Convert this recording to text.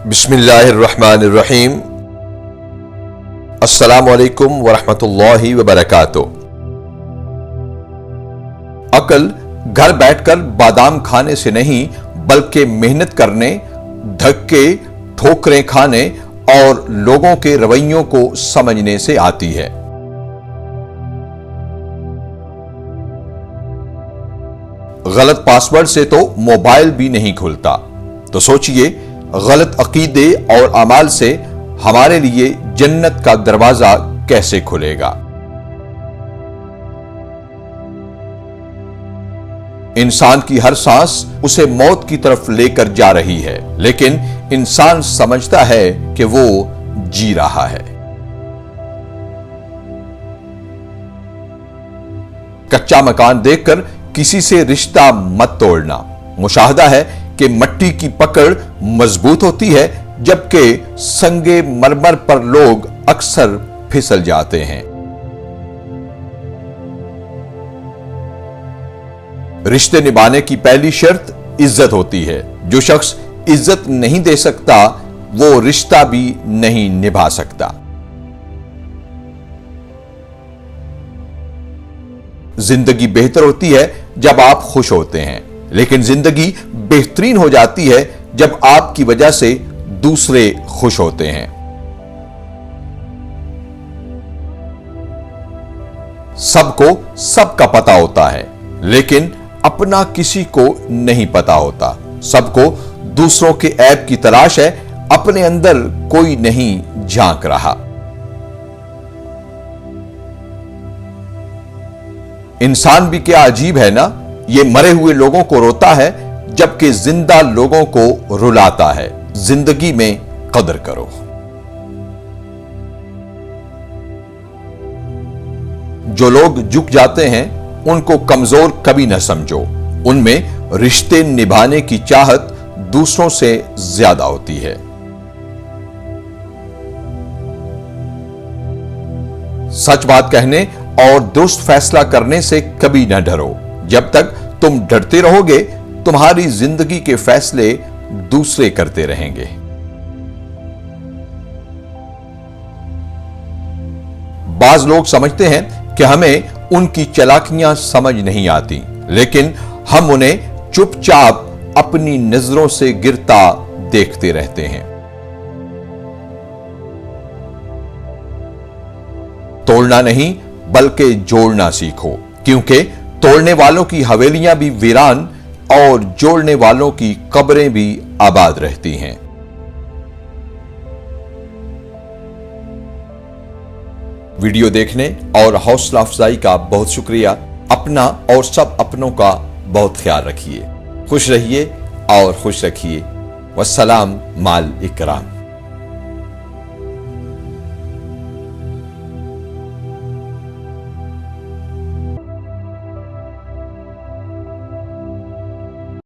بسم اللہ الرحمن الرحیم۔ السلام علیکم ورحمۃ اللہ وبرکاتہ۔ عقل گھر بیٹھ کر بادام کھانے سے نہیں بلکہ محنت کرنے، دھکے ٹھوکریں کھانے اور لوگوں کے رویوں کو سمجھنے سے آتی ہے۔ غلط پاس ورڈ سے تو موبائل بھی نہیں کھلتا، تو سوچئے غلط عقیدے اور اعمال سے ہمارے لیے جنت کا دروازہ کیسے کھلے گا؟ انسان کی ہر سانس اسے موت کی طرف لے کر جا رہی ہے، لیکن انسان سمجھتا ہے کہ وہ جی رہا ہے۔ کچا مکان دیکھ کر کسی سے رشتہ مت توڑنا۔ مشاہدہ ہے کہ مٹی کی پکڑ مضبوط ہوتی ہے، جبکہ سنگے مرمر پر لوگ اکثر پھسل جاتے ہیں۔ رشتے نبھانے کی پہلی شرط عزت ہوتی ہے۔ جو شخص عزت نہیں دے سکتا وہ رشتہ بھی نہیں نبھا سکتا۔ زندگی بہتر ہوتی ہے جب آپ خوش ہوتے ہیں، لیکن زندگی بہترین ہو جاتی ہے جب آپ کی وجہ سے دوسرے خوش ہوتے ہیں۔ سب کو سب کا پتا ہوتا ہے، لیکن اپنا کسی کو نہیں پتا ہوتا۔ سب کو دوسروں کے عیب کی تلاش ہے، اپنے اندر کوئی نہیں جھانک رہا۔ انسان بھی کیا عجیب ہے نا، یہ مرے ہوئے لوگوں کو روتا ہے جبکہ زندہ لوگوں کو رلاتا ہے۔ زندگی میں قدر کرو۔ جو لوگ جھک جاتے ہیں ان کو کمزور کبھی نہ سمجھو، ان میں رشتے نبھانے کی چاہت دوسروں سے زیادہ ہوتی ہے۔ سچ بات کہنے اور درست فیصلہ کرنے سے کبھی نہ ڈرو۔ جب تک تم ڈرتے رہو گے تمہاری زندگی کے فیصلے دوسرے کرتے رہیں گے۔ بعض لوگ سمجھتے ہیں کہ ہمیں ان کی چالاکیاں سمجھ نہیں آتی، لیکن ہم انہیں چپ چاپ اپنی نظروں سے گرتا دیکھتے رہتے ہیں۔ توڑنا نہیں بلکہ جوڑنا سیکھو، کیونکہ توڑنے والوں کی حویلیاں بھی ویران اور جوڑنے والوں کی قبریں بھی آباد رہتی ہیں۔ ویڈیو دیکھنے اور حوصلہ افزائی کا بہت شکریہ۔ اپنا اور سب اپنوں کا بہت خیال رکھیے۔ خوش رہیے اور خوش رکھیے۔ والسلام مع الاکرام۔